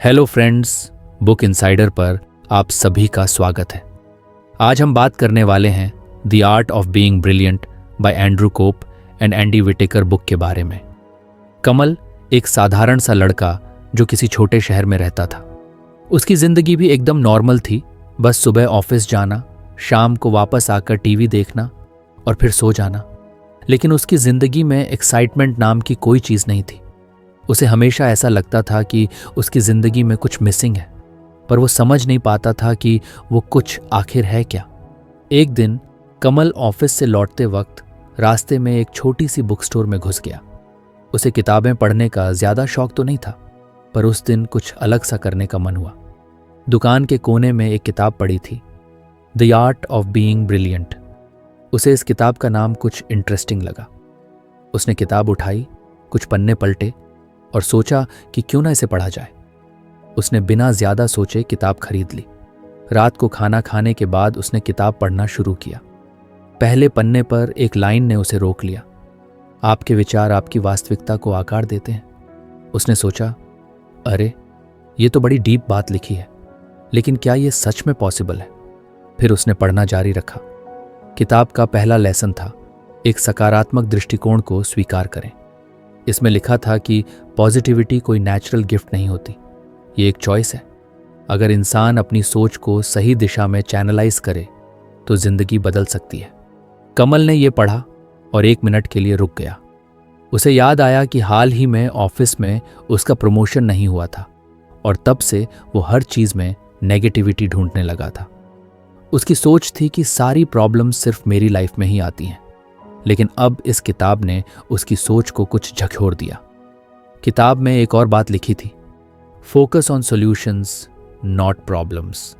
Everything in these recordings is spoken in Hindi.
हेलो फ्रेंड्स, बुक इनसाइडर पर आप सभी का स्वागत है। आज हम बात करने वाले हैं the art of being brilliant by Andrew Cope and Andy Whitaker book के बारे में। कमल एक साधारण सा लड़का जो किसी छोटे शहर में रहता था। उसकी जिंदगी भी एकदम नॉर्मल थी, बस सुबह ऑफिस जाना, शाम को वापस आकर टीवी देखना और फिर सो जाना। लेकिन उसकी जिंदगी में एक्साइटमेंट नाम की कोई चीज़ नहीं थी। उसे हमेशा ऐसा लगता था कि उसकी जिंदगी में कुछ मिसिंग है, पर वो समझ नहीं पाता था कि वो कुछ आखिर है क्या। एक दिन कमल ऑफिस से लौटते वक्त रास्ते में एक छोटी सी बुक स्टोर में घुस गया। उसे किताबें पढ़ने का ज्यादा शौक तो नहीं था, पर उस दिन कुछ अलग सा करने का मन हुआ। दुकान के कोने में एक किताब पड़ी थी, the art of being brilliant. उसे इस किताब का नाम कुछ इंटरेस्टिंग लगा। उसने किताब उठाई, कुछ पन्ने पलटे और सोचा कि क्यों ना इसे पढ़ा जाए। उसने बिना ज्यादा सोचे किताब खरीद ली। रात को खाना खाने के बाद उसने किताब पढ़ना शुरू किया। पहले पन्ने पर एक लाइन ने उसे रोक लिया, आपके विचार आपकी वास्तविकता को आकार देते हैं। उसने सोचा, अरे ये तो बड़ी डीप बात लिखी है, लेकिन क्या ये सच में पॉसिबल है? फिर उसने पढ़ना जारी रखा। किताब का पहला लेसन था, एक सकारात्मक दृष्टिकोण को स्वीकार करें। इसमें लिखा था कि पॉजिटिविटी कोई नेचुरल गिफ्ट नहीं होती, ये एक चॉइस है। अगर इंसान अपनी सोच को सही दिशा में चैनलाइज करे तो जिंदगी बदल सकती है। कमल ने यह पढ़ा और 1 मिनट के लिए रुक गया। उसे याद आया कि हाल ही में ऑफिस में उसका प्रमोशन नहीं हुआ था और तब से वो हर चीज में नेगेटिविटी ढूंढने लगा था। उसकी सोच थी कि सारी प्रॉब्लम्स सिर्फ मेरी लाइफ में ही आती हैं। लेकिन अब इस किताब ने उसकी सोच को कुछ झकझोर दिया। किताब में एक और बात लिखी थी, focus on solutions not problems.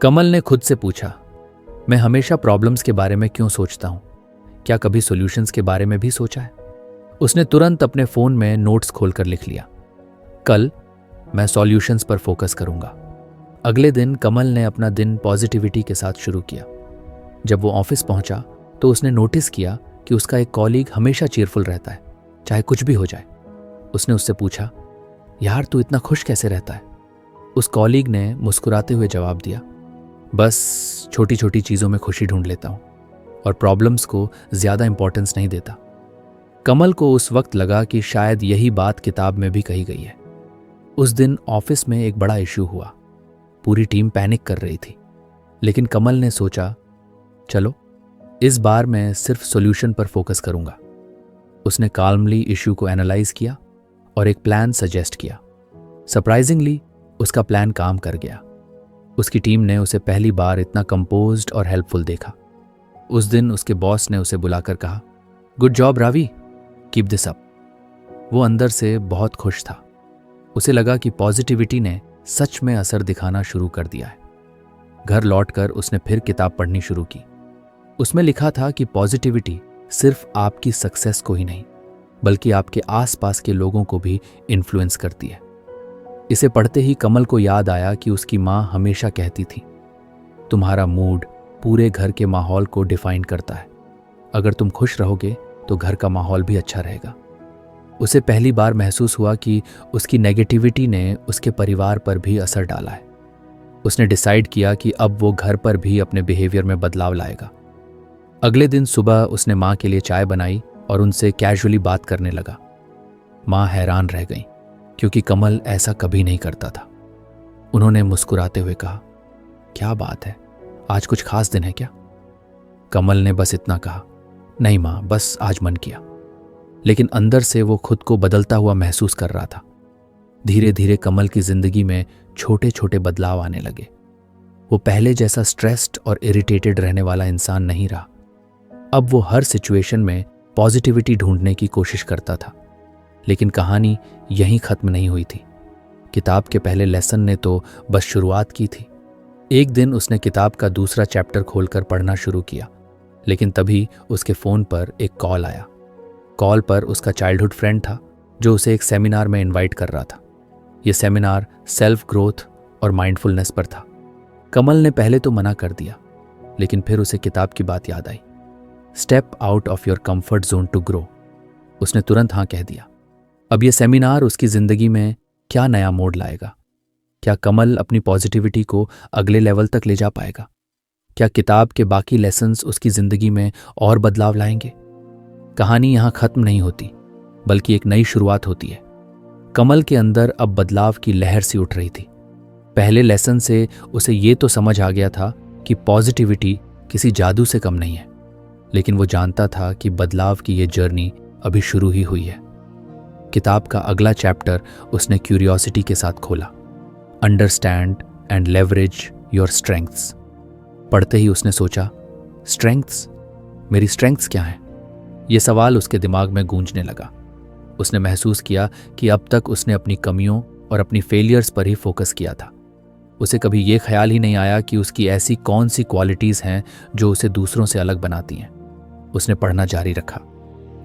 Kamal ने खुद से पूछा, मैं हमेशा प्रॉब्लम्स के बारे में क्यों सोचता हूं? क्या कभी सॉल्यूशंस के बारे में भी सोचा है? उसने तुरंत अपने फोन में नोट्स खोलकर लिख लिया, कल मैं सॉल्यूशंस पर फोकस करूंगा। अगले दिन कमल ने अपना दिन पॉजिटिविटी के साथ शुरू किया। जब वो ऑफिस पहुंचा तो उसने नोटिस किया कि उसका एक कॉलीग हमेशा चीयरफुल रहता है, चाहे कुछ भी हो जाए। उसने उससे पूछा, यार तू इतना खुश कैसे रहता है? उस कॉलीग ने मुस्कुराते हुए जवाब दिया, बस छोटी छोटी चीज़ों में खुशी ढूंढ लेता हूँ और प्रॉब्लम्स को ज़्यादा इंपॉर्टेंस नहीं देता। कमल को उस वक्त लगा कि शायद यही बात किताब में भी कही गई है। उस दिन ऑफिस में एक बड़ा इश्यू हुआ। पूरी टीम पैनिक कर रही थी, लेकिन कमल ने सोचा, चलो इस बार मैं सिर्फ सॉल्यूशन पर फोकस करूंगा। उसने काल्मली इश्यू को एनालाइज किया और एक प्लान सजेस्ट किया। सरप्राइजिंगली उसका प्लान काम कर गया। उसकी टीम ने उसे पहली बार इतना कंपोज्ड और हेल्पफुल देखा। उस दिन उसके बॉस ने उसे बुलाकर कहा, good job Ravi, keep this up. वो अंदर से बहुत खुश था। उसे लगा कि पॉजिटिविटी ने सच में असर दिखाना शुरू कर दिया है। घर लौटकर उसने फिर किताब पढ़नी शुरू की। उसमें लिखा था कि पॉजिटिविटी सिर्फ आपकी सक्सेस को ही नहीं, बल्कि आपके आसपास के लोगों को भी इन्फ्लुएंस करती है। इसे पढ़ते ही कमल को याद आया कि उसकी माँ हमेशा कहती थी, तुम्हारा मूड पूरे घर के माहौल को डिफाइन करता है। अगर तुम खुश रहोगे तो घर का माहौल भी अच्छा रहेगा। उसे पहली बार महसूस हुआ कि उसकी नेगेटिविटी ने उसके परिवार पर भी असर डाला है। उसने डिसाइड किया कि अब वो घर पर भी अपने बिहेवियर में बदलाव लाएगा। अगले दिन सुबह उसने माँ के लिए चाय बनाई और उनसे कैजुअली बात करने लगा। माँ हैरान रह गईं, क्योंकि कमल ऐसा कभी नहीं करता था। उन्होंने मुस्कुराते हुए कहा, क्या बात है, आज कुछ खास दिन है क्या? कमल ने बस इतना कहा, नहीं माँ, बस आज मन किया। लेकिन अंदर से वो खुद को बदलता हुआ महसूस कर रहा था। धीरे धीरे कमल की जिंदगी में छोटे छोटे बदलाव आने लगे। वो पहले जैसा स्ट्रेस्ड और इरिटेटेड रहने वाला इंसान नहीं रहा। अब वो हर सिचुएशन में पॉजिटिविटी ढूंढने की कोशिश करता था। लेकिन कहानी यहीं खत्म नहीं हुई थी। किताब के पहले लेसन ने तो बस शुरुआत की थी। एक दिन उसने किताब का दूसरा चैप्टर खोलकर पढ़ना शुरू किया, लेकिन तभी उसके फ़ोन पर एक कॉल आया। कॉल पर उसका चाइल्डहुड फ्रेंड था, जो उसे एक सेमिनार में इनवाइट कर रहा था। यह सेमिनार सेल्फ ग्रोथ और माइंडफुलनेस पर था। कमल ने पहले तो मना कर दिया, लेकिन फिर उसे किताब की बात याद आई, step out of your comfort zone to grow. उसने तुरंत हाँ कह दिया। अब यह सेमिनार उसकी जिंदगी में क्या नया मोड़ लाएगा, क्या कमल अपनी पॉजिटिविटी को अगले लेवल तक ले जा पाएगा? क्या किताब के बाकी लेसन्स उसकी जिंदगी में और बदलाव लाएंगे? कहानी यहां खत्म नहीं होती, बल्कि एक नई शुरुआत होती है। कमल के अंदर अब बदलाव की लहर सी उठ रही थी। पहले लेसन से उसे ये तो समझ आ गया था कि पॉजिटिविटी किसी जादू से कम नहीं है, लेकिन वो जानता था कि बदलाव की ये जर्नी अभी शुरू ही हुई है। किताब का अगला चैप्टर उसने क्यूरियोसिटी के साथ खोला, understand and leverage your strengths. पढ़ते ही उसने सोचा, स्ट्रेंथ्स? मेरी स्ट्रेंथ्स क्या हैं? ये सवाल उसके दिमाग में गूंजने लगा। उसने महसूस किया कि अब तक उसने अपनी कमियों और अपनी फेलियर्स पर ही फोकस किया था। उसे कभी ये ख्याल ही नहीं आया कि उसकी ऐसी कौन सी क्वालिटीज़ हैं जो उसे दूसरों से अलग बनाती हैं। उसने पढ़ना जारी रखा।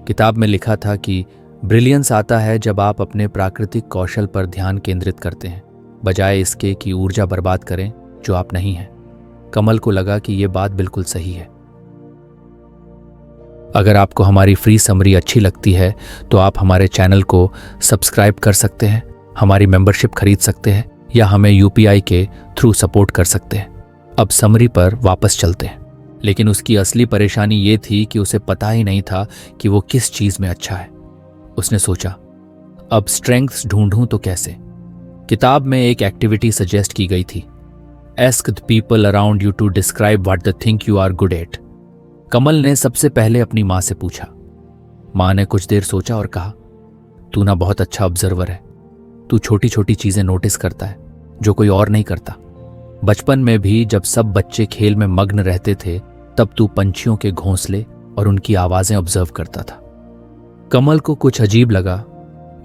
किताब में लिखा था कि ब्रिलियंस आता है जब आप अपने प्राकृतिक कौशल पर ध्यान केंद्रित करते हैं, बजाय इसके कि ऊर्जा बर्बाद करें जो आप नहीं हैं। कमल को लगा कि यह बात बिल्कुल सही है। अगर आपको हमारी फ्री समरी अच्छी लगती है तो आप हमारे चैनल को सब्सक्राइब कर सकते हैं, हमारी मेंबरशिप खरीद सकते हैं या हमें यूपीआई के थ्रू सपोर्ट कर सकते हैं। अब समरी पर वापस चलते हैं। लेकिन उसकी असली परेशानी ये थी कि उसे पता ही नहीं था कि वो किस चीज़ में अच्छा है। उसने सोचा, अब स्ट्रेंथ्स ढूंढूं तो कैसे? किताब में एक एक्टिविटी सजेस्ट की गई थी, Ask the people around you to describe what they think you are good at. कमल ने सबसे पहले अपनी माँ से पूछा। माँ ने कुछ देर सोचा और कहा, तू ना बहुत अच्छा ऑब्जर्वर है। तू छोटी छोटी चीजें नोटिस करता है जो कोई और नहीं करता। बचपन में भी जब सब बच्चे खेल में मग्न रहते थे, तब तू पंछियों के घोंसले और उनकी आवाजें ऑब्जर्व करता था। कमल को कुछ अजीब लगा,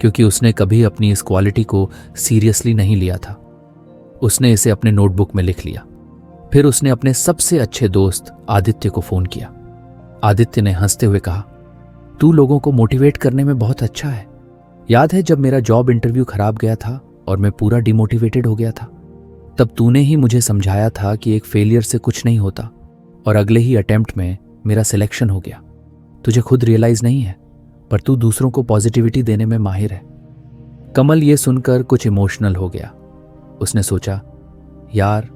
क्योंकि उसने कभी अपनी इस क्वालिटी को सीरियसली नहीं लिया था। उसने इसे अपने नोटबुक में लिख लिया। फिर उसने अपने सबसे अच्छे दोस्त आदित्य को फोन किया। आदित्य ने हंसते हुए कहा, तू लोगों को मोटिवेट करने में बहुत अच्छा है। याद है जब मेरा जॉब इंटरव्यू खराब गया था और मैं पूरा डिमोटिवेटेड हो गया था, तब तूने ही मुझे समझाया था कि एक फेलियर से कुछ नहीं होता, और अगले ही अटेम्प्ट में मेरा सिलेक्शन हो गया। तुझे खुद रियलाइज नहीं है, पर तू दूसरों को पॉजिटिविटी देने में माहिर है। कमल ये सुनकर कुछ इमोशनल हो गया। उसने सोचा, यार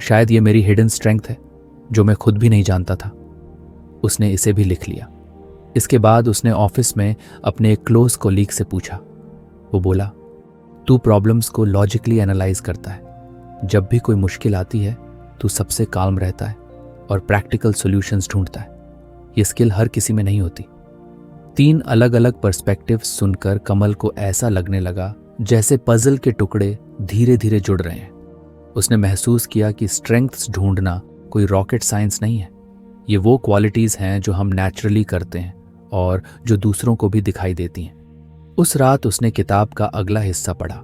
शायद ये मेरी हिडन स्ट्रेंथ है जो मैं खुद भी नहीं जानता था। उसने इसे भी लिख लिया। इसके बाद उसने ऑफिस में अपने एक क्लोज कोलीग से पूछा। वो बोला, तू प्रॉब्लम्स को लॉजिकली एनालाइज करता है। जब भी कोई मुश्किल आती है तू सबसे काल्म रहता है और प्रैक्टिकल सॉल्यूशंस ढूंढता है। ये स्किल हर किसी में नहीं होती। 3 अलग अलग पर्सपेक्टिव्स सुनकर कमल को ऐसा लगने लगा जैसे पजल के टुकड़े धीरे धीरे जुड़ रहे हैं। उसने महसूस किया कि स्ट्रेंथ्स ढूंढना कोई रॉकेट साइंस नहीं है। ये वो क्वालिटीज़ हैं जो हम नेचुरली करते हैं और जो दूसरों को भी दिखाई देती हैं। उस रात उसने किताब का अगला हिस्सा पढ़ा।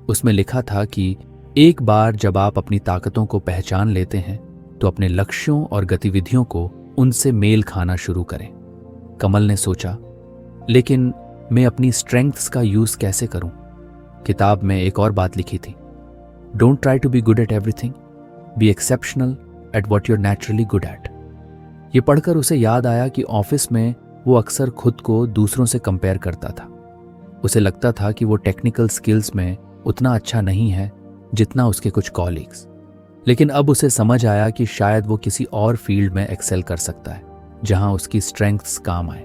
उसमें लिखा था कि एक बार जब आप अपनी ताकतों को पहचान लेते हैं तो अपने लक्ष्यों और गतिविधियों को उनसे मेल खाना शुरू करें। कमल ने सोचा, लेकिन मैं अपनी स्ट्रेंथ्स का यूज़ कैसे करूं? किताब में एक और बात लिखी थी, don't try to be good at everything, be exceptional at what you're naturally good at. ये पढ़कर उसे याद आया कि ऑफिस में वो अक्सर खुद को दूसरों से कंपेयर करता था। उसे लगता था कि वो टेक्निकल स्किल्स में उतना अच्छा नहीं है जितना उसके कुछ कॉलीग्स। लेकिन अब उसे समझ आया कि शायद वो किसी और फील्ड में एक्सेल कर सकता है जहां उसकी स्ट्रेंथ्स काम आए।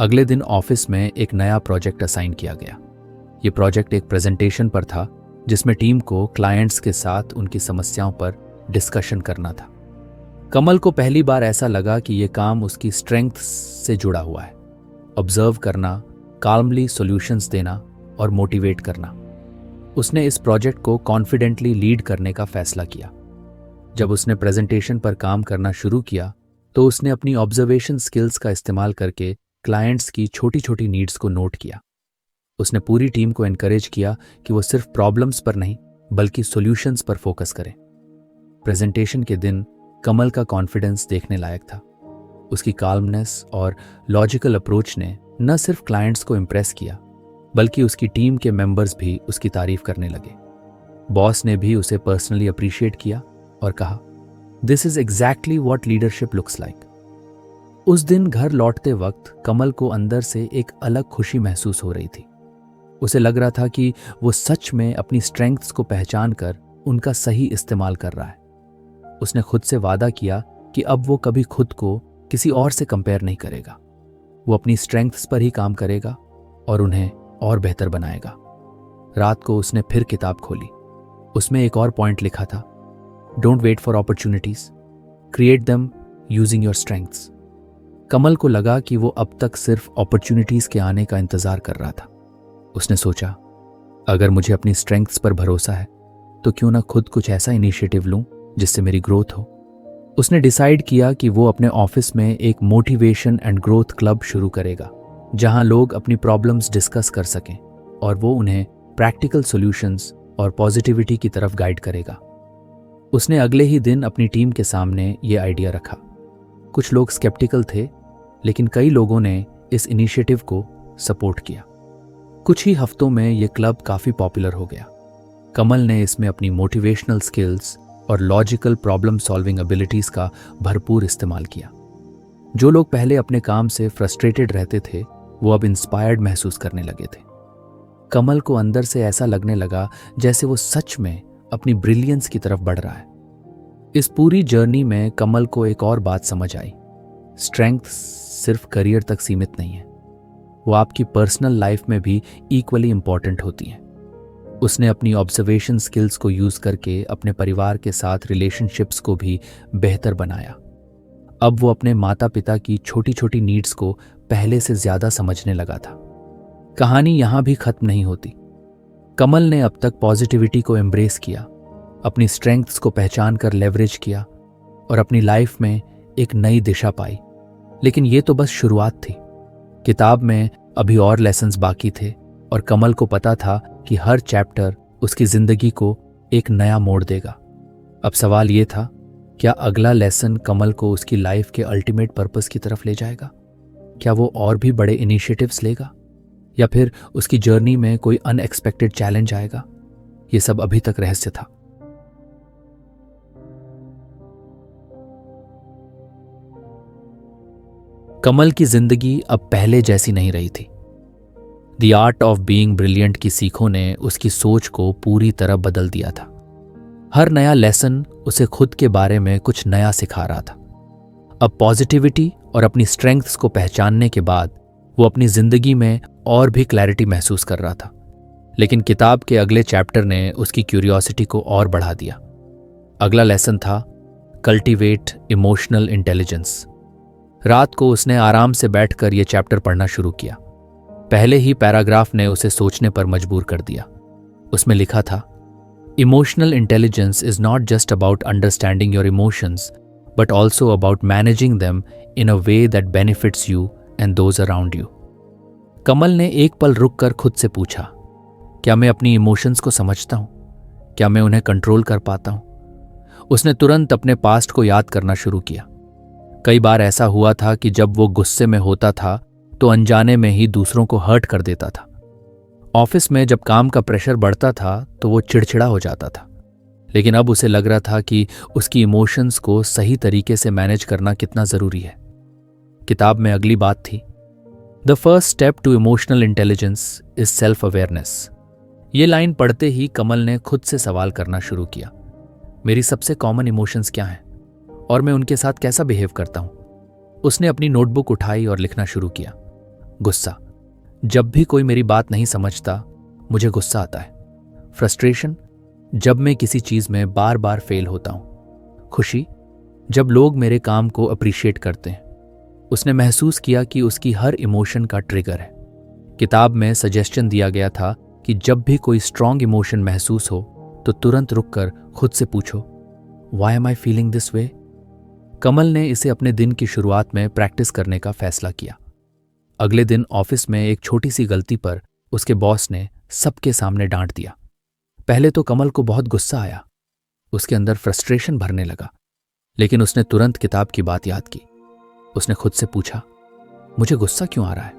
अगले दिन ऑफिस में एक नया प्रोजेक्ट असाइन किया गया। ये प्रोजेक्ट एक प्रेजेंटेशन पर था जिसमें टीम को क्लाइंट्स के साथ उनकी समस्याओं पर डिस्कशन करना था। कमल को पहली बार ऐसा लगा कि यह काम उसकी स्ट्रेंथ्स से जुड़ा हुआ है, ऑब्जर्व करना, काल्मली सॉल्यूशंस देना और मोटिवेट करना। उसने इस प्रोजेक्ट को कॉन्फिडेंटली लीड करने का फैसला किया। जब उसने प्रेजेंटेशन पर काम करना शुरू किया तो उसने अपनी ऑब्जर्वेशन स्किल्स का इस्तेमाल करके क्लाइंट्स की छोटी छोटी नीड्स को नोट किया। उसने पूरी टीम को एनकरेज किया कि वो सिर्फ प्रॉब्लम्स पर नहीं बल्कि सॉल्यूशंस पर फोकस करें। प्रेजेंटेशन के दिन कमल का कॉन्फिडेंस देखने लायक था। उसकी काल्मनेस और लॉजिकल अप्रोच ने न सिर्फ क्लाइंट्स को इम्प्रेस किया बल्कि उसकी टीम के मेंबर्स भी उसकी तारीफ करने लगे। बॉस ने भी उसे पर्सनली अप्रिशिएट किया और कहा, this is exactly what leadership looks like. उस दिन घर लौटते वक्त कमल को अंदर से एक अलग खुशी महसूस हो रही थी। उसे लग रहा था कि वो सच में अपनी स्ट्रेंथ्स को पहचान कर उनका सही इस्तेमाल कर रहा है। उसने खुद से वादा किया कि अब वो कभी खुद को किसी और से कंपेयर नहीं करेगा। वो अपनी स्ट्रेंथ्स पर ही काम करेगा और उन्हें और बेहतर बनाएगा। रात को उसने फिर किताब खोली। उसमें एक और पॉइंट लिखा था, don't wait for opportunities, create them using your strengths. Kamal को लगा कि वो अब तक सिर्फ अपॉर्चुनिटीज के आने का इंतजार कर रहा था। उसने सोचा, अगर मुझे अपनी स्ट्रेंथ्स पर भरोसा है तो क्यों ना खुद कुछ ऐसा इनिशिएटिव लूं जिससे मेरी ग्रोथ हो। उसने डिसाइड किया कि वो अपने ऑफिस में एक मोटिवेशन एंड ग्रोथ क्लब शुरू करेगा, जहां लोग अपनी प्रॉब्लम्स डिस्कस कर सकें और वो उन्हें प्रैक्टिकल सॉल्यूशंस और पॉजिटिविटी की तरफ गाइड करेगा। उसने अगले ही दिन अपनी टीम के सामने ये आइडिया रखा। कुछ लोग स्केप्टिकल थे, लेकिन कई लोगों ने इस इनिशिएटिव को सपोर्ट किया। कुछ ही हफ्तों में ये क्लब काफ़ी पॉपुलर हो गया। कमल ने इसमें अपनी मोटिवेशनल स्किल्स और लॉजिकल प्रॉब्लम सॉल्विंग एबिलिटीज़ का भरपूर इस्तेमाल किया। जो लोग पहले अपने काम से फ्रस्ट्रेटेड रहते थे, वो अब इंस्पायर्ड महसूस करने लगे थे। कमल को अंदर से ऐसा लगने लगा जैसे वो सच में अपनी ब्रिलियंस की तरफ बढ़ रहा है। इस पूरी जर्नी में कमल को एक और बात समझ आई, स्ट्रेंथ सिर्फ करियर तक सीमित नहीं है, वो आपकी पर्सनल लाइफ में भी इक्वली इंपॉर्टेंट होती हैं। उसने अपनी ऑब्जर्वेशन स्किल्स को यूज करके अपने परिवार के साथ रिलेशनशिप्स को भी बेहतर बनाया। अब वो अपने माता पिता की छोटी छोटी नीड्स को पहले से ज्यादा समझने लगा था। कहानी यहां भी खत्म नहीं होती। कमल ने अब तक पॉजिटिविटी को एम्ब्रेस किया, अपनी स्ट्रेंथ्स को पहचान कर लेवरेज किया और अपनी लाइफ में एक नई दिशा पाई। लेकिन ये तो बस शुरुआत थी। किताब में अभी और लेसन्स बाकी थे और कमल को पता था कि हर चैप्टर उसकी जिंदगी को एक नया मोड़ देगा। अब सवाल ये था, क्या अगला लेसन कमल को उसकी लाइफ के अल्टीमेट पर्पस की तरफ ले जाएगा? क्या वो और भी बड़े इनिशिएटिव्स लेगा, या फिर उसकी जर्नी में कोई अनएक्सपेक्टेड चैलेंज आएगा? ये सब अभी तक रहस्य था। कमल की जिंदगी अब पहले जैसी नहीं रही थी। The art of being brilliant की सीखों ने उसकी सोच को पूरी तरह बदल दिया था। हर नया लेसन उसे खुद के बारे में कुछ नया सिखा रहा था। अब पॉजिटिविटी और अपनी स्ट्रेंथ्स को पहचानने के बाद वो अपनी जिंदगी में और भी क्लैरिटी महसूस कर रहा था। लेकिन किताब के अगले चैप्टर ने उसकी क्यूरियोसिटी को और बढ़ा दिया। अगला लेसन था कल्टीवेट इमोशनल इंटेलिजेंस। रात को उसने आराम से बैठकर यह चैप्टर पढ़ना शुरू किया। पहले ही पैराग्राफ ने उसे सोचने पर मजबूर कर दिया। उसमें लिखा था, emotional intelligence is not just about understanding your emotions but also about managing them in a way that benefits you and those around you. Kamal ने एक पल रुक कर खुद से पूछा, क्या मैं अपनी इमोशंस को समझता हूं? क्या मैं उन्हें कंट्रोल कर पाता हूं? उसने तुरंत अपने पास्ट को याद करना शुरू किया। कई बार ऐसा हुआ था कि जब वो गुस्से में होता था तो अनजाने में ही दूसरों को हर्ट कर देता था। ऑफिस में जब काम का प्रेशर बढ़ता था तो वो चिड़चिड़ा हो जाता था। लेकिन अब उसे लग रहा था कि उसकी इमोशंस को सही तरीके से मैनेज करना कितना जरूरी है। किताब में अगली बात थी, the first step to emotional intelligence is self awareness. ये लाइन पढ़ते ही कमल ने खुद से सवाल करना शुरू किया, मेरी सबसे कॉमन इमोशंस क्या हैं और मैं उनके साथ कैसा बिहेव करता हूं? उसने अपनी नोटबुक उठाई और लिखना शुरू किया। गुस्सा, जब भी कोई मेरी बात नहीं समझता मुझे गुस्सा आता है। फ्रस्ट्रेशन, जब मैं किसी चीज में बार बार फेल होता हूं। खुशी, जब लोग मेरे काम को अप्रिशिएट करते हैं। उसने महसूस किया कि उसकी हर इमोशन का ट्रिगर है। किताब में सजेशन दिया गया था कि जब भी कोई स्ट्रॉन्ग इमोशन महसूस हो तो तुरंत रुककर खुद से पूछो, why am I feeling this way? Kamal ने इसे अपने दिन की शुरुआत में प्रैक्टिस करने का फैसला किया। अगले दिन ऑफिस में एक छोटी सी गलती पर उसके बॉस ने सबके सामने डांट दिया। पहले तो कमल को बहुत गुस्सा आया, उसके अंदर फ्रस्ट्रेशन भरने लगा। लेकिन उसने तुरंत किताब की बात याद की। उसने खुद से पूछा, मुझे गुस्सा क्यों आ रहा है?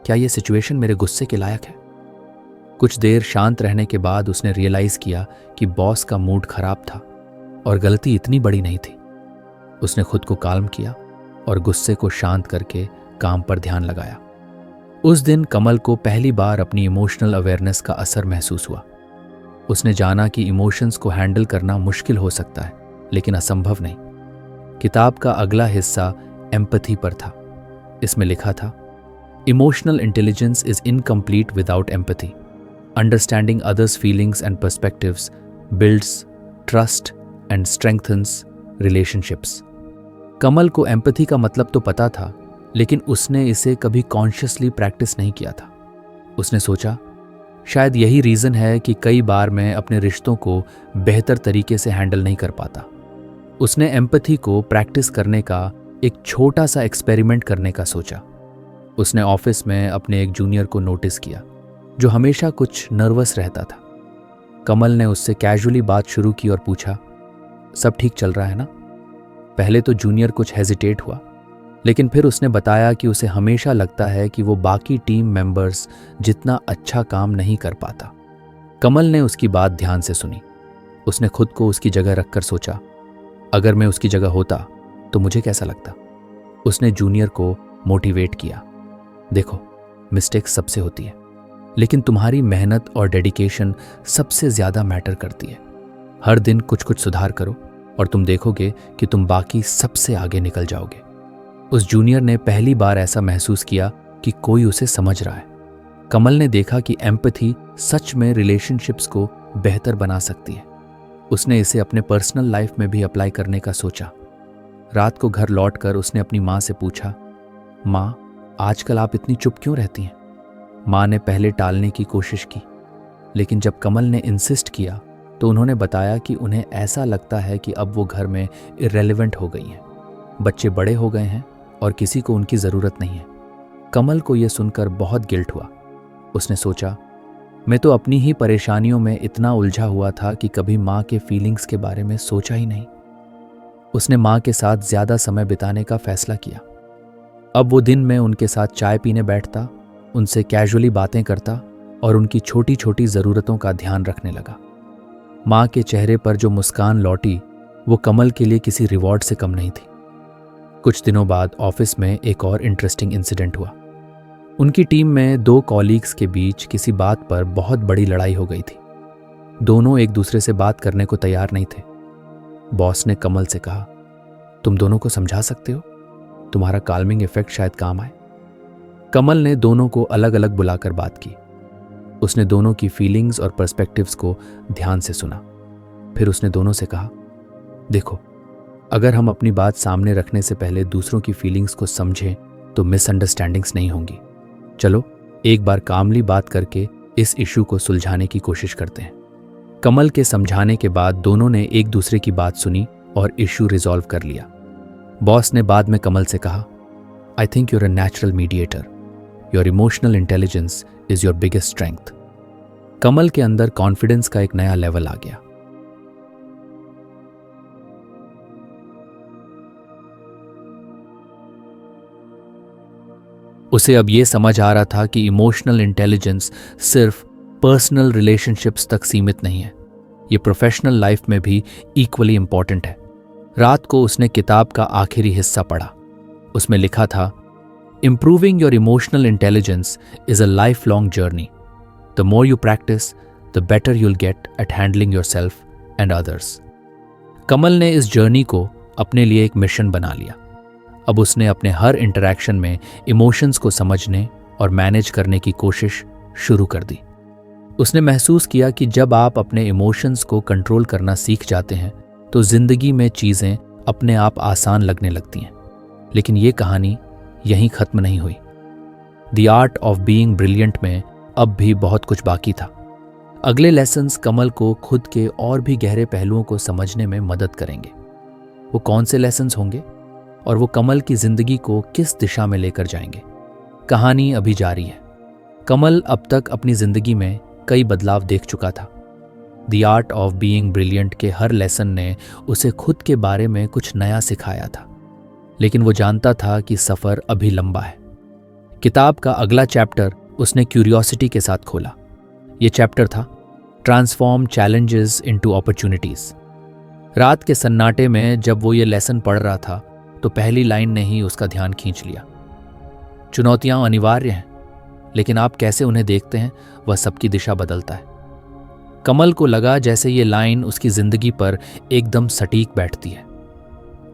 क्या यह सिचुएशन मेरे गुस्से के लायक है? कुछ देर शांत रहने के बाद उसने रियलाइज किया कि बॉस का मूड खराब था और गलती इतनी बड़ी नहीं थी। उसने खुद को काल्म किया और गुस्से को शांत करके काम पर ध्यान लगाया। उस दिन कमल को पहली बार अपनी इमोशनल अवेयरनेस का असर महसूस हुआ। उसने जाना कि इमोशंस को हैंडल करना मुश्किल हो सकता है, लेकिन असंभव नहीं। किताब का अगला हिस्सा एम्पैथी पर था। इसमें लिखा था, emotional intelligence is incomplete without empathy. Understanding others feelings and perspectives builds trust and strengthens relationships. Kamal को एम्पैथी का मतलब तो पता था, लेकिन उसने इसे कभी कॉन्शियसली प्रैक्टिस नहीं किया था। उसने सोचा, शायद यही रीज़न है कि कई बार मैं अपने रिश्तों को बेहतर तरीके से हैंडल नहीं कर पाता। उसने एम्पैथी को प्रैक्टिस करने का एक छोटा सा एक्सपेरिमेंट करने का सोचा। उसने ऑफिस में अपने एक जूनियर को नोटिस किया, जो हमेशा कुछ नर्वस रहता था। कमल ने उससे कैजुअली बात शुरू की और पूछा, सब ठीक चल रहा है ना? पहले तो जूनियर कुछ हेजिटेट हुआ, लेकिन फिर उसने बताया कि उसे हमेशा लगता है कि वो बाकी टीम मेंबर्स जितना अच्छा काम नहीं कर पाता। कमल ने उसकी बात ध्यान से सुनी। उसने खुद को उसकी जगह रखकर सोचा, अगर मैं उसकी जगह होता तो मुझे कैसा लगता। उसने जूनियर को मोटिवेट किया, देखो, मिस्टेक्स सबसे होती है, लेकिन तुम्हारी मेहनत और डेडिकेशन सबसे ज़्यादा मैटर करती है। हर दिन कुछ कुछ सुधार करो और तुम देखोगे कि तुम बाकी सबसे आगे निकल जाओगे। उस जूनियर ने पहली बार ऐसा महसूस किया कि कोई उसे समझ रहा है। कमल ने देखा कि एम्पैथी सच में रिलेशनशिप्स को बेहतर बना सकती है। उसने इसे अपने पर्सनल लाइफ में भी अप्लाई करने का सोचा। रात को घर लौटकर उसने अपनी माँ से पूछा, माँ, आजकल आप इतनी चुप क्यों रहती हैं? माँ ने पहले टालने की कोशिश की, लेकिन जब कमल ने इंसिस्ट किया तो उन्होंने बताया कि उन्हें ऐसा लगता है कि अब वो घर में इररेलेवेंट हो गई हैं। बच्चे बड़े हो गए हैं और किसी को उनकी ज़रूरत नहीं है। कमल को यह सुनकर बहुत गिल्ट हुआ। उसने सोचा, मैं तो अपनी ही परेशानियों में इतना उलझा हुआ था कि कभी माँ के फीलिंग्स के बारे में सोचा ही नहीं। उसने माँ के साथ ज़्यादा समय बिताने का फैसला किया। अब वो दिन में उनके साथ चाय पीने बैठता, उनसे कैजुअली बातें करता और उनकी छोटी छोटी ज़रूरतों का ध्यान रखने लगा। माँ के चेहरे पर जो मुस्कान लौटी, वो कमल के लिए किसी रिवॉर्ड से कम नहीं थी। कुछ दिनों बाद ऑफिस में एक और इंटरेस्टिंग इंसिडेंट हुआ। उनकी टीम में दो कॉलीग्स के बीच किसी बात पर बहुत बड़ी लड़ाई हो गई थी। दोनों एक दूसरे से बात करने को तैयार नहीं थे। बॉस ने कमल से कहा, तुम दोनों को समझा सकते हो? तुम्हारा काल्मिंग इफेक्ट शायद काम आए। कमल ने दोनों को अलग अलग बुलाकर बात की। उसने दोनों की फीलिंग्स और पर्सपेक्टिव्स को ध्यान से सुना। फिर उसने दोनों से कहा, देखो, अगर हम अपनी बात सामने रखने से पहले दूसरों की फीलिंग्स को समझें तो मिसअंडरस्टैंडिंग्स नहीं होंगी। चलो एक बार कामली बात करके इस इशू को सुलझाने की कोशिश करते हैं। कमल के समझाने के बाद दोनों ने एक दूसरे की बात सुनी और इशू रिजॉल्व कर लिया। बॉस ने बाद में कमल से कहा, I think you're a natural mediator. Your emotional intelligence is your biggest strength. Kamal के अंदर कॉन्फिडेंस का एक नया लेवल आ गया। उसे अब यह समझ आ रहा था कि इमोशनल इंटेलिजेंस सिर्फ पर्सनल रिलेशनशिप्स तक सीमित नहीं है, ये प्रोफेशनल लाइफ में भी इक्वली इंपॉर्टेंट है। रात को उसने किताब का आखिरी हिस्सा पढ़ा। उसमें लिखा था, improving your emotional intelligence is a life long journey. The more you practice, the better you'll get at handling yourself and others. Kamal ने इस जर्नी को अपने लिए एक मिशन बना लिया। अब उसने अपने हर इंटरैक्शन में इमोशंस को समझने और मैनेज करने की कोशिश शुरू कर दी। उसने महसूस किया कि जब आप अपने इमोशंस को कंट्रोल करना सीख जाते हैं तो जिंदगी में चीज़ें अपने आप आसान लगने लगती हैं। लेकिन ये कहानी यहीं ख़त्म नहीं हुई। The art of being brilliant में अब भी बहुत कुछ बाकी था। अगले लेसन्स कमल को खुद के और भी गहरे पहलुओं को समझने में मदद करेंगे। वो कौन से लेसन्स होंगे और वो कमल की जिंदगी को किस दिशा में लेकर जाएंगे? कहानी अभी जारी है। कमल अब तक अपनी जिंदगी में कई बदलाव देख चुका था। The art of being brilliant के हर लेसन ने उसे खुद के बारे में कुछ नया सिखाया था, लेकिन वो जानता था कि सफ़र अभी लंबा है। किताब का अगला चैप्टर उसने क्यूरियोसिटी के साथ खोला। ये चैप्टर था ट्रांसफॉर्म चैलेंजेस इनटू अपॉर्चुनिटीज। रात के सन्नाटे में जब वो ये लेसन पढ़ रहा था तो पहली लाइन ने ही उसका ध्यान खींच लिया। चुनौतियां अनिवार्य हैं, लेकिन आप कैसे उन्हें देखते हैं वह सबकी दिशा बदलता है। कमल को लगा जैसे ये लाइन उसकी जिंदगी पर एकदम सटीक बैठती है।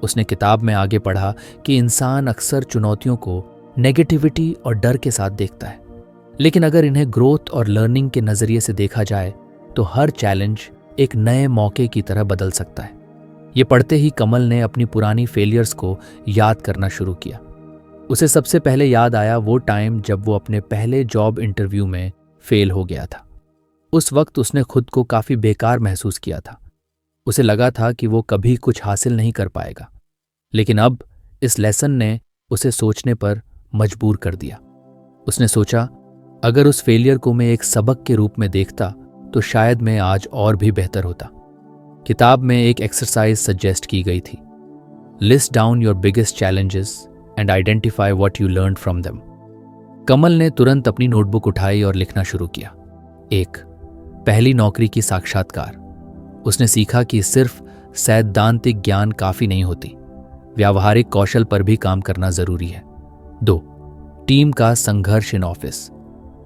उसने किताब में आगे पढ़ा कि इंसान अक्सर चुनौतियों को नेगेटिविटी और डर के साथ देखता है, लेकिन अगर इन्हें ग्रोथ और लर्निंग के नजरिए से देखा जाए तो हर चैलेंज एक नए मौके की तरह बदल सकता है। ये पढ़ते ही कमल ने अपनी पुरानी फेलियर्स को याद करना शुरू किया। उसे सबसे पहले याद आया वो टाइम जब वो अपने पहले जॉब इंटरव्यू में फेल हो गया था। उस वक्त उसने खुद को काफी बेकार महसूस किया था। उसे लगा था कि वो कभी कुछ हासिल नहीं कर पाएगा, लेकिन अब इस लेसन ने उसे सोचने पर मजबूर कर दिया। उसने सोचा, अगर उस फेलियर को मैं एक सबक के रूप में देखता तो शायद मैं आज और भी बेहतर होता। किताब में एक एक्सरसाइज सजेस्ट की गई थी, list down your biggest challenges and identify what you learn from them. Kamal ने तुरंत अपनी नोटबुक उठाई और लिखना शुरू किया। 1, पहली नौकरी की साक्षात्कार। उसने सीखा कि सिर्फ सैद्धांतिक ज्ञान काफी नहीं होती, व्यावहारिक कौशल पर भी काम करना जरूरी है। 2, टीम का संघर्ष इन ऑफिस।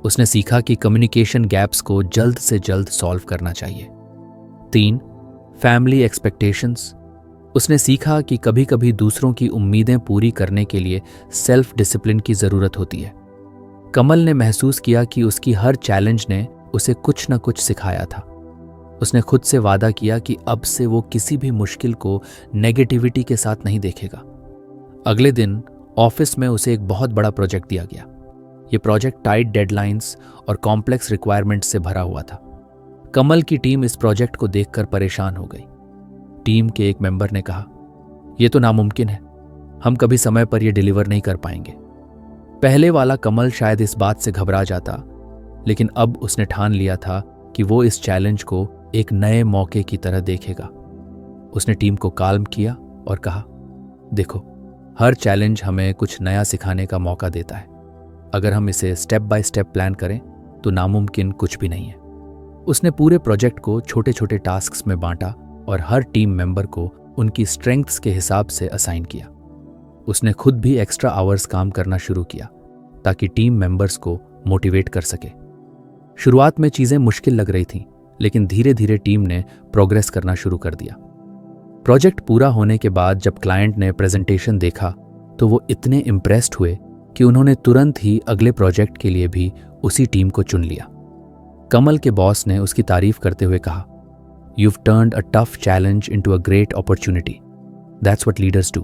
उसने सीखा कि कम्युनिकेशन गैप्स को जल्द से जल्द सॉल्व करना चाहिए। 3, फैमिली एक्सपेक्टेशंस। उसने सीखा कि कभी कभी दूसरों की उम्मीदें पूरी करने के लिए सेल्फ डिसिप्लिन की जरूरत होती है। कमल ने महसूस किया कि उसकी हर चैलेंज ने उसे कुछ न कुछ सिखाया था। उसने खुद से वादा किया कि अब से वो किसी भी मुश्किल को नेगेटिविटी के साथ नहीं देखेगा। अगले दिन ऑफिस में उसे एक बहुत बड़ा प्रोजेक्ट दिया गया। ये प्रोजेक्ट टाइट डेडलाइंस और कॉम्प्लेक्स रिक्वायरमेंट्स से भरा हुआ था। कमल की टीम इस प्रोजेक्ट को देखकर परेशान हो गई। टीम के एक मेंबर ने कहा, यह तो नामुमकिन है, हम कभी समय पर यह डिलीवर नहीं कर पाएंगे। पहले वाला कमल शायद इस बात से घबरा जाता, लेकिन अब उसने ठान लिया था कि वो इस चैलेंज को एक नए मौके की तरह देखेगा। उसने टीम को काल्म किया और कहा, देखो, हर चैलेंज हमें कुछ नया सिखाने का मौका देता है। अगर हम इसे स्टेप बाय स्टेप प्लान करें तो नामुमकिन कुछ भी नहीं है। उसने पूरे प्रोजेक्ट को छोटे छोटे टास्क्स में बांटा और हर टीम मेंबर को उनकी स्ट्रेंथ्स के हिसाब से असाइन किया। उसने खुद भी एक्स्ट्रा आवर्स काम करना शुरू किया ताकि टीम मेंबर्स को मोटिवेट कर सके। शुरुआत में चीजें मुश्किल लग रही थीं, लेकिन धीरे धीरे टीम ने प्रोग्रेस करना शुरू कर दिया। प्रोजेक्ट पूरा होने के बाद जब क्लाइंट ने प्रेजेंटेशन देखा तो वो इतने इम्प्रेस्ड हुए कि उन्होंने तुरंत ही अगले प्रोजेक्ट के लिए भी उसी टीम को चुन लिया। कमल के बॉस ने उसकी तारीफ करते हुए कहा, You've turned a tough challenge into a great opportunity. That's what leaders do.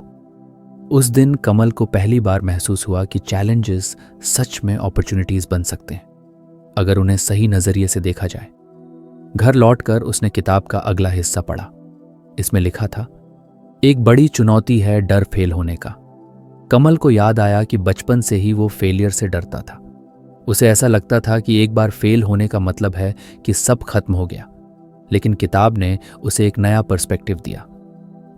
उस दिन कमल को पहली बार महसूस हुआ कि चैलेंजेस सच में अपॉर्चुनिटीज बन सकते हैं अगर उन्हें सही नजरिए से देखा जाए। घर लौटकर उसने किताब का अगला हिस्सा पढ़ा। इसमें लिखा था, एक बड़ी चुनौती है डर फेल होने का। कमल को याद आया कि बचपन से ही वो फेलियर से डरता था। उसे ऐसा लगता था कि एक बार फेल होने का मतलब है कि सब खत्म हो गया, लेकिन किताब ने उसे एक नया पर्सपेक्टिव दिया।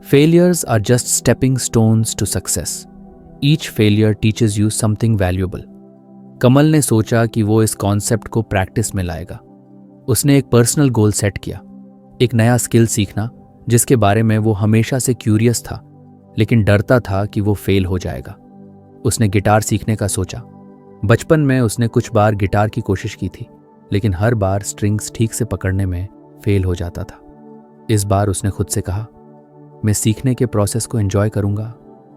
Failures are just stepping stones to success. Each failure teaches you something valuable. Kamal ने सोचा कि वो इस कॉन्सेप्ट को प्रैक्टिस में लाएगा। उसने एक पर्सनल गोल सेट किया, एक नया स्किल सीखना जिसके बारे में वो हमेशा से क्यूरियस था, लेकिन डरता था कि वो फेल हो जाएगा। उसने गिटार सीखने का सोचा। बचपन में उसने कुछ बार गिटार की कोशिश की थी, लेकिन हर बार स्ट्रिंग्स ठीक से पकड़ने में फेल हो जाता था। इस बार उसने खुद से कहा, मैं सीखने के प्रोसेस को एंजॉय करूंगा,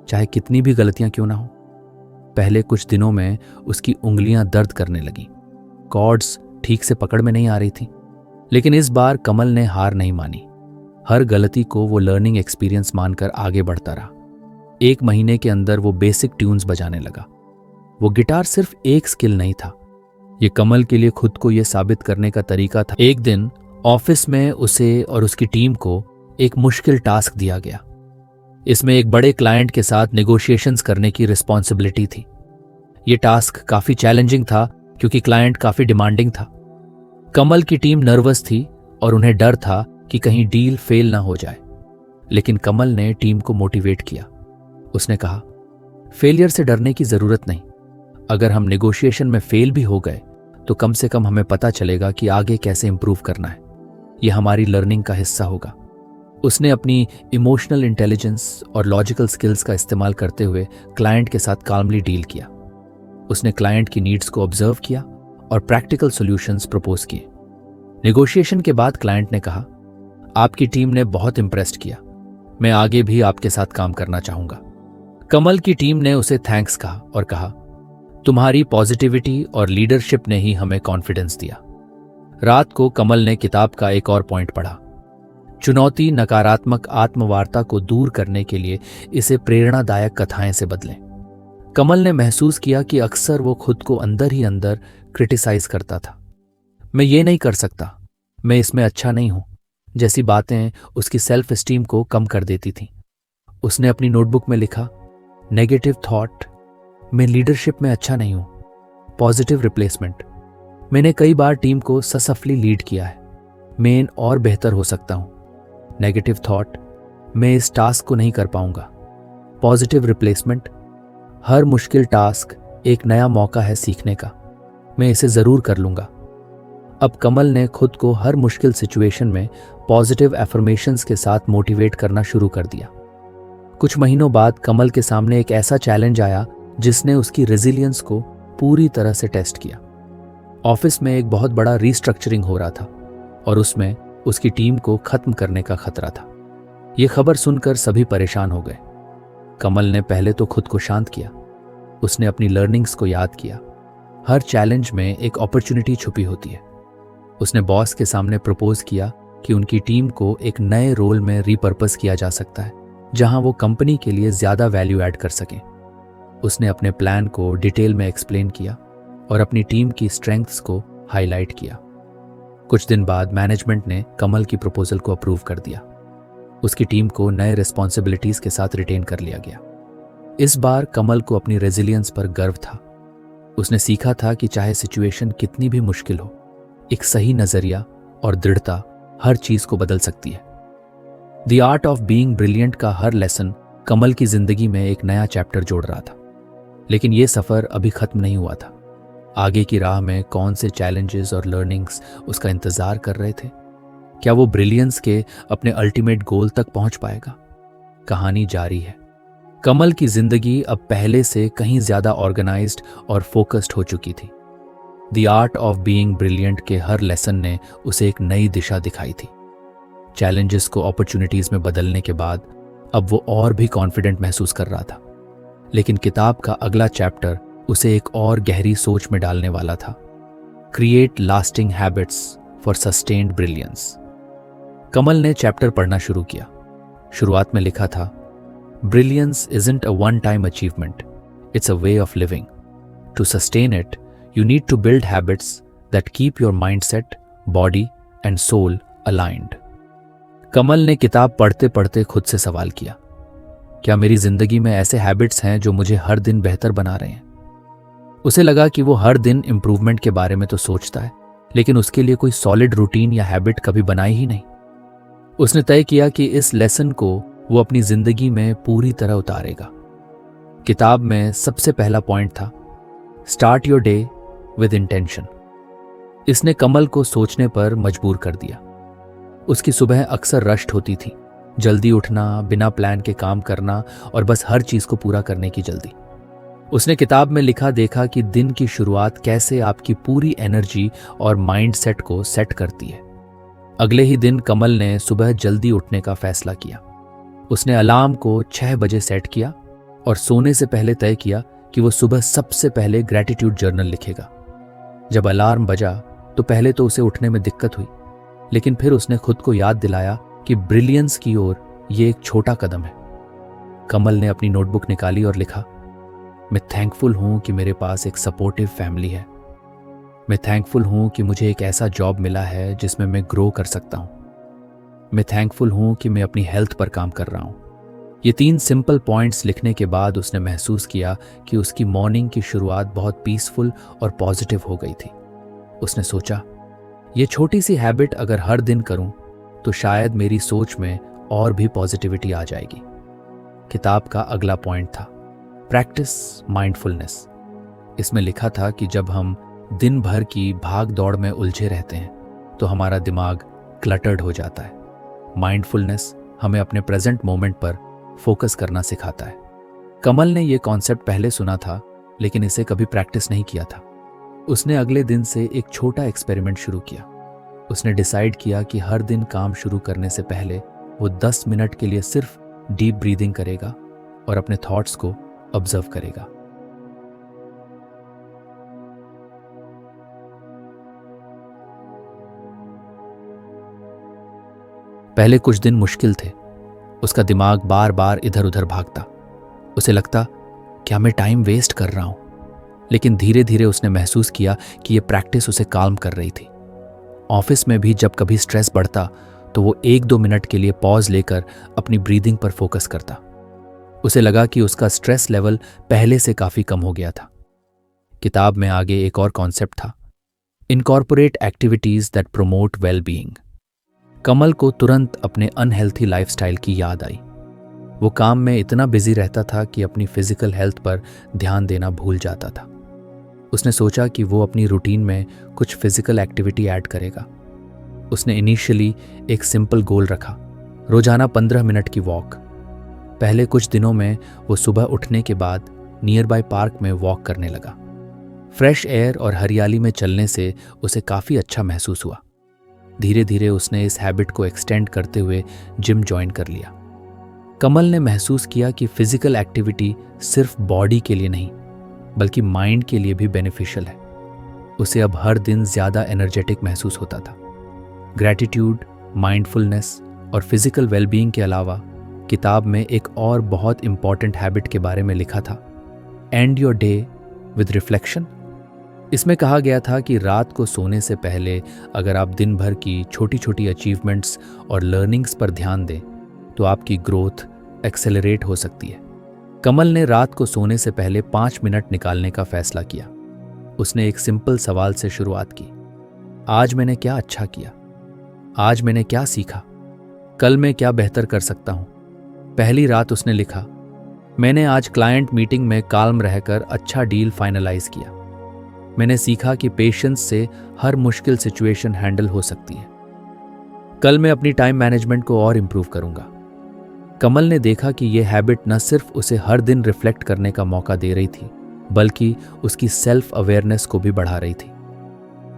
चाहे कितनी भी गलतियां क्यों ना हो। पहले कुछ दिनों में उसकी उंगलियां दर्द करने लगीं, कॉर्ड्स ठीक से पकड़ में नहीं आ रही थी, लेकिन इस बार कमल ने हार नहीं मानी। हर गलती को वो लर्निंग एक्सपीरियंस मानकर आगे बढ़ता रहा। 1 महीने के अंदर वो बेसिक ट्यून्स बजाने लगा। वो गिटार सिर्फ एक स्किल नहीं था, ये कमल के लिए खुद को ये साबित करने का तरीका था। एक दिन ऑफिस में उसे और उसकी टीम को एक मुश्किल टास्क दिया गया। इसमें एक बड़े क्लाइंट के साथ नेगोशिएशंस करने की रिस्पॉन्सिबिलिटी थी। ये टास्क काफी चैलेंजिंग था क्योंकि क्लाइंट काफी डिमांडिंग था। कमल की टीम नर्वस थी और उन्हें डर था कि कहीं डील फेल ना हो जाए, लेकिन कमल ने टीम को मोटिवेट किया। उसने कहा, फेलियर से डरने की जरूरत नहीं। अगर हम नेगोशिएशन में फेल भी हो गए तो कम से कम हमें पता चलेगा कि आगे कैसे इंप्रूव करना है। यह हमारी लर्निंग का हिस्सा होगा। उसने अपनी इमोशनल इंटेलिजेंस और लॉजिकल स्किल्स का इस्तेमाल करते हुए क्लाइंट के साथ काल्मली डील किया। उसने क्लाइंट की नीड्स को ऑब्जर्व किया और प्रैक्टिकल सॉल्यूशंस प्रपोज किए। नेगोशिएशन के बाद क्लाइंट ने कहा, आपकी टीम ने बहुत इंप्रेस्ड किया, मैं आगे भी आपके साथ काम करना चाहूंगा। कमल की टीम ने उसे थैंक्स कहा और कहा, तुम्हारी पॉजिटिविटी और लीडरशिप ने ही हमें कॉन्फिडेंस दिया। रात को कमल ने किताब का एक और पॉइंट पढ़ा। चुनौती नकारात्मक आत्मवार्ता को दूर करने के लिए इसे प्रेरणादायक कथाएं से बदलें। कमल ने महसूस किया कि अक्सर वो खुद को अंदर ही अंदर क्रिटिसाइज करता था। मैं ये नहीं कर सकता, मैं इसमें अच्छा नहीं हूं, जैसी बातें उसकी सेल्फ एस्टीम को कम कर देती थीं। उसने अपनी नोटबुक में लिखा, नेगेटिव थॉट, मैं लीडरशिप में अच्छा नहीं हूं। पॉजिटिव रिप्लेसमेंट, मैंने कई बार टीम को सक्सेसफुली लीड किया है, मैं और बेहतर हो सकता हूं। नेगेटिव थॉट, मैं इस टास्क को नहीं कर पाऊंगा। पॉजिटिव रिप्लेसमेंट, हर मुश्किल टास्क एक नया मौका है सीखने का, मैं इसे जरूर कर लूंगा। अब कमल ने खुद को हर मुश्किल सिचुएशन में पॉजिटिव एफर्मेशंस के साथ मोटिवेट करना शुरू कर दिया। कुछ महीनों बाद कमल के सामने एक ऐसा चैलेंज आया जिसने उसकी रेजिलियंस को पूरी तरह से टेस्ट किया। ऑफिस में एक बहुत बड़ा रीस्ट्रक्चरिंग हो रहा था और उसमें उसकी टीम को खत्म करने का खतरा था। यह खबर सुनकर सभी परेशान हो गए। कमल ने पहले तो खुद को शांत किया। उसने अपनी लर्निंग्स को याद किया। हर चैलेंज में एक अपॉर्चुनिटी छुपी होती है। उसने बॉस के सामने प्रपोज किया कि उनकी टीम को एक नए रोल में रीपर्पस किया जा सकता है, जहां वो कंपनी के लिए ज्यादा वैल्यू ऐड कर सकें। उसने अपने प्लान को डिटेल में एक्सप्लेन किया और अपनी टीम की स्ट्रेंथ्स को हाईलाइट किया। कुछ दिन बाद मैनेजमेंट ने कमल की प्रपोजल को अप्रूव कर दिया। उसकी टीम को नए रिस्पॉन्सिबिलिटीज के साथ रिटेन कर लिया गया। इस बार कमल को अपनी रेजिलियंस पर गर्व था। उसने सीखा था कि चाहे सिचुएशन कितनी भी मुश्किल हो, एक सही नजरिया और दृढ़ता हर चीज को बदल सकती है। The art of being brilliant का हर लेसन कमल की जिंदगी में एक नया चैप्टर जोड़ रहा था। लेकिन यह सफर अभी खत्म नहीं हुआ था। आगे की राह में कौन से चैलेंजेस और लर्निंग्स उसका इंतजार कर रहे थे? क्या वो ब्रिलियंस के अपने अल्टीमेट गोल तक पहुंच पाएगा? कहानी जारी है। कमल की जिंदगी अब पहले से कहीं ज्यादा ऑर्गेनाइज्ड और फोकस्ड हो चुकी थी। The art of being brilliant के हर लेसन ने उसे एक नई दिशा दिखाई थी। चैलेंजेस को अपॉर्चुनिटीज में बदलने के बाद अब वो और भी कॉन्फिडेंट महसूस कर रहा था। लेकिन किताब का अगला चैप्टर उसे एक और गहरी सोच में डालने वाला था। Create lasting habits for sustained brilliance. Kamal ने चैप्टर पढ़ना शुरू किया। शुरुआत में लिखा था, brilliance isn't a one time achievement, it's a way of living. To sustain it, you need to build habits that keep your mindset, body and soul aligned. कमल ने किताब पढ़ते पढ़ते खुद से सवाल किया, क्या मेरी जिंदगी में ऐसे हैबिट्स हैं जो मुझे हर दिन बेहतर बना रहे हैं? उसे लगा कि वो हर दिन इंप्रूवमेंट के बारे में तो सोचता है, लेकिन उसके लिए कोई सॉलिड रूटीन या हैबिट कभी बनाई ही नहीं। उसने तय किया कि इस लेसन को वो अपनी जिंदगी में पूरी तरह उतारेगा। किताब में सबसे पहला पॉइंट था, start your day with intention. इसने कमल को सोचने पर मजबूर कर दिया। उसकी सुबह अक्सर रश्ड होती थी, जल्दी उठना, बिना प्लान के काम करना और बस हर चीज को पूरा करने की जल्दी। उसने किताब में लिखा देखा कि दिन की शुरुआत कैसे आपकी पूरी एनर्जी और माइंड सेट को सेट करती है। अगले ही दिन कमल ने सुबह जल्दी उठने का फैसला किया। उसने अलार्म को 6 बजे सेट किया और सोने से पहले तय किया कि वो सुबह सबसे पहले ग्रैटिट्यूड जर्नल लिखेगा। जब अलार्म बजा तो पहले तो उसे उठने में दिक्कत हुई, लेकिन फिर उसने खुद को याद दिलाया कि ब्रिलियंस की ओर ये एक छोटा कदम है। कमल ने अपनी नोटबुक निकाली और लिखा, मैं थैंकफुल हूं कि मेरे पास एक सपोर्टिव फैमिली है। मैं थैंकफुल हूं कि मुझे एक ऐसा जॉब मिला है जिसमें मैं ग्रो कर सकता हूं। मैं थैंकफुल हूं कि मैं अपनी हेल्थ पर काम कर रहा हूं। ये 3 सिंपल पॉइंट्स लिखने के बाद उसने महसूस किया कि उसकी मॉर्निंग की शुरुआत बहुत पीसफुल और पॉजिटिव हो गई थी। उसने सोचा, ये छोटी सी हैबिट अगर हर दिन करूं तो शायद मेरी सोच में और भी पॉजिटिविटी आ जाएगी। किताब का अगला पॉइंट था, प्रैक्टिस माइंडफुलनेस। इसमें लिखा था कि जब हम दिन भर की भाग दौड़ में उलझे रहते हैं तो हमारा दिमाग क्लटर्ड हो जाता है। माइंडफुलनेस हमें अपने प्रेजेंट मोमेंट पर फोकस करना सिखाता है। कमल ने यह कॉन्सेप्ट पहले सुना था, लेकिन इसे कभी प्रैक्टिस नहीं किया था। उसने अगले दिन से एक छोटा एक्सपेरिमेंट शुरू किया। उसने डिसाइड किया कि हर दिन काम शुरू करने से पहले वो 10 मिनट के लिए सिर्फ डीप ब्रीदिंग करेगा और अपने थॉट्स को ऑब्जर्व करेगा। पहले कुछ दिन मुश्किल थे। उसका दिमाग बार बार इधर उधर भागता। उसे लगता, क्या मैं टाइम वेस्ट कर रहा हूं? लेकिन धीरे धीरे उसने महसूस किया कि यह प्रैक्टिस उसे काल्म कर रही थी। ऑफिस में भी जब कभी स्ट्रेस बढ़ता तो वो 1-2 मिनट के लिए पॉज लेकर अपनी ब्रीदिंग पर फोकस करता। उसे लगा कि उसका स्ट्रेस लेवल पहले से काफी कम हो गया था। किताब में आगे एक और कॉन्सेप्ट था, incorporate activities that promote well being. Kamal को तुरंत अपने अनहेल्थी लाइफस्टाइल की याद आई। वो काम में इतना बिजी रहता था कि अपनी फिजिकल हेल्थ पर ध्यान देना भूल जाता था। उसने सोचा कि वो अपनी रूटीन में कुछ फिजिकल एक्टिविटी ऐड करेगा। उसने इनिशियली एक सिंपल गोल रखा, रोजाना 15 मिनट की वॉक। पहले कुछ दिनों में वो सुबह उठने के बाद नियर बाय पार्क में वॉक करने लगा। फ्रेश एयर और हरियाली में चलने से उसे काफ़ी अच्छा महसूस हुआ। धीरे धीरे उसने इस हैबिट को एक्सटेंड करते हुए जिम ज्वाइन कर लिया। कमल ने महसूस किया कि फिजिकल एक्टिविटी सिर्फ बॉडी के लिए नहीं बल्कि माइंड के लिए भी बेनिफिशियल है। उसे अब हर दिन ज़्यादा एनर्जेटिक महसूस होता था। ग्रैटिट्यूड, माइंडफुलनेस और फिजिकल वेलबीइंग के अलावा किताब में एक और बहुत इंपॉर्टेंट हैबिट के बारे में लिखा था, and your day with reflection. इसमें कहा गया था कि रात को सोने से पहले अगर आप दिन भर की छोटी छोटी अचीवमेंट्स और लर्निंग्स पर ध्यान दें तो आपकी ग्रोथ एक्सेलरेट हो सकती है। कमल ने रात को सोने से पहले 5 मिनट निकालने का फैसला किया। उसने एक सिंपल सवाल से शुरुआत की, आज मैंने क्या अच्छा किया? आज मैंने क्या सीखा? कल मैं क्या बेहतर कर सकता हूं? पहली रात उसने लिखा, मैंने आज क्लाइंट मीटिंग में काल्म रहकर अच्छा डील फाइनलाइज किया। मैंने सीखा कि पेशेंस से हर मुश्किल सिचुएशन हैंडल हो सकती है। कल मैं अपनी टाइम मैनेजमेंट को और इंप्रूव करूंगा। कमल ने देखा कि यह हैबिट न सिर्फ उसे हर दिन रिफ्लेक्ट करने का मौका दे रही थी बल्कि उसकी सेल्फ अवेयरनेस को भी बढ़ा रही थी।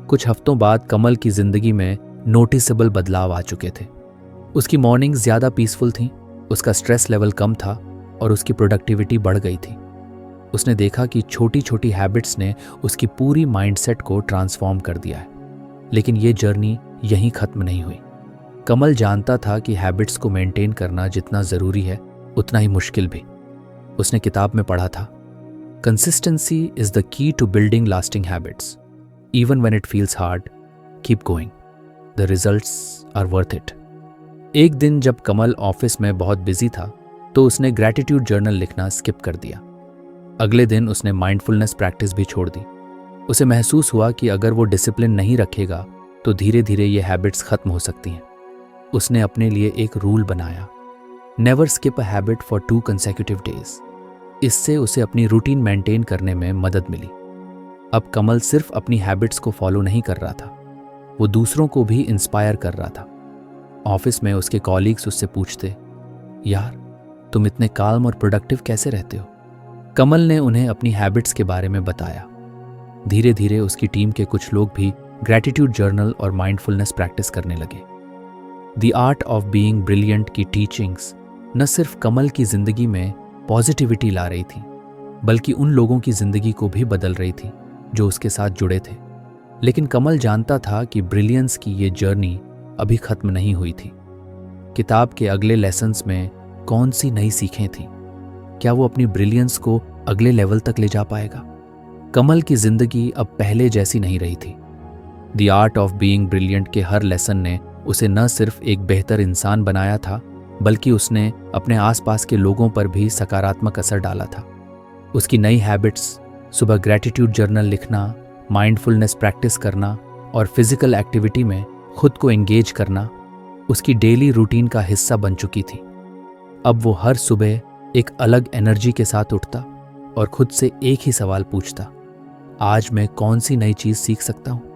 कुछ हफ्तों बाद कमल की जिंदगी में नोटिसेबल बदलाव आ चुके थे। उसकी मॉर्निंग्स ज़्यादा पीसफुल थीं, उसका स्ट्रेस लेवल कम था और उसकी प्रोडक्टिविटी बढ़ गई थी। उसने देखा कि छोटी छोटी हैबिट्स ने उसकी पूरी माइंडसेट को ट्रांसफॉर्म कर दिया है। लेकिन ये जर्नी यहीं खत्म नहीं हुई। कमल जानता था कि हैबिट्स को मेंटेन करना जितना ज़रूरी है उतना ही मुश्किल भी। उसने किताब में पढ़ा था, consistency is the key to building lasting habits. Even when it feels hard, keep going, the results are worth it. एक दिन जब कमल ऑफिस में बहुत बिजी था तो उसने ग्रैटिट्यूड जर्नल लिखना स्किप कर दिया। अगले दिन उसने माइंडफुलनेस प्रैक्टिस भी छोड़ दी। उसे महसूस हुआ कि अगर वो डिसिप्लिन नहीं रखेगा तो धीरे धीरे ये हैबिट्स खत्म हो सकती हैं। उसने अपने लिए एक रूल बनाया, never skip a habit for 2 consecutive days। इससे उसे अपनी रूटीन मेंटेन करने में मदद मिली। अब कमल सिर्फ अपनी हैबिट्स को फॉलो नहीं कर रहा था, वो दूसरों को भी इंस्पायर कर रहा था। ऑफिस में उसके कॉलीग्स उससे पूछते, यार तुम इतने काल्म और प्रोडक्टिव कैसे रहते हो? कमल ने उन्हें अपनी हैबिट्स के बारे में बताया। धीरे धीरे उसकी टीम के कुछ लोग भी ग्रैटिट्यूड जर्नल और माइंडफुलनेस प्रैक्टिस करने लगे। The art of being brilliant की टीचिंग्स न सिर्फ कमल की जिंदगी में पॉजिटिविटी ला रही थी बल्कि उन लोगों की जिंदगी को भी बदल रही थी जो उसके साथ जुड़े थे। लेकिन कमल जानता था कि ब्रिलियंस की ये जर्नी अभी खत्म नहीं हुई थी। किताब के अगले लेसन्स में कौन सी नई सीखें थीं? क्या वो अपनी ब्रिलियंस को अगले लेवल तक ले जा पाएगा? कमल की जिंदगी अब पहले जैसी नहीं रही थी। The art of being brilliant के हर लेसन ने उसे न सिर्फ एक बेहतर इंसान बनाया था बल्कि उसने अपने आसपास के लोगों पर भी सकारात्मक असर डाला था। उसकी नई हैबिट्स, सुबह ग्रैटिट्यूड जर्नल लिखना, माइंडफुलनेस प्रैक्टिस करना और फिजिकल एक्टिविटी में खुद को एंगेज करना उसकी डेली रूटीन का हिस्सा बन चुकी थी। अब वो हर सुबह एक अलग एनर्जी के साथ उठता और खुद से एक ही सवाल पूछता, आज मैं कौन सी नई चीज़ सीख सकता हूँ?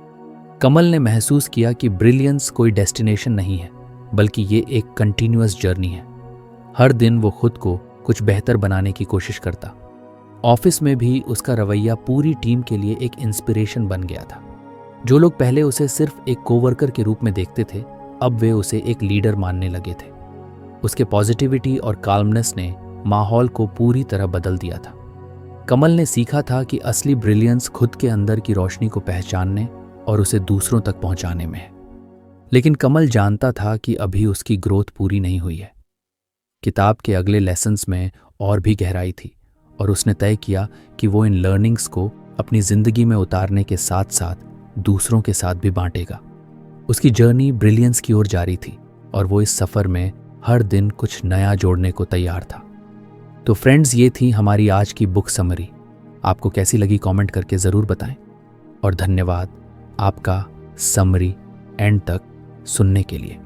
कमल ने महसूस किया कि ब्रिलियंस कोई डेस्टिनेशन नहीं है बल्कि ये एक कंटिन्यूअस जर्नी है। हर दिन वो खुद को कुछ बेहतर बनाने की कोशिश करता। ऑफिस में भी उसका रवैया पूरी टीम के लिए एक इंस्पिरेशन बन गया था। जो लोग पहले उसे सिर्फ एक कोवर्कर के रूप में देखते थे, अब वे उसे एक लीडर मानने लगे थे। उसके पॉजिटिविटी और काल्मनेस ने माहौल को पूरी तरह बदल दिया था। कमल ने सीखा था कि असली ब्रिलियंस खुद के अंदर की रोशनी को पहचानने और उसे दूसरों तक पहुंचाने में है। लेकिन कमल जानता था कि अभी उसकी ग्रोथ पूरी नहीं हुई है। किताब के अगले लेसन्स में और भी गहराई थी और उसने तय किया कि वो इन लर्निंग्स को अपनी जिंदगी में उतारने के साथ साथ दूसरों के साथ भी बांटेगा। उसकी जर्नी ब्रिलियंस की ओर जारी थी और वो इस सफ़र में हर दिन कुछ नया जोड़ने को तैयार था। तो फ्रेंड्स, ये थी हमारी आज की बुक समरी। आपको कैसी लगी कमेंट करके ज़रूर बताएं और धन्यवाद आपका समरी एंड तक सुनने के लिए।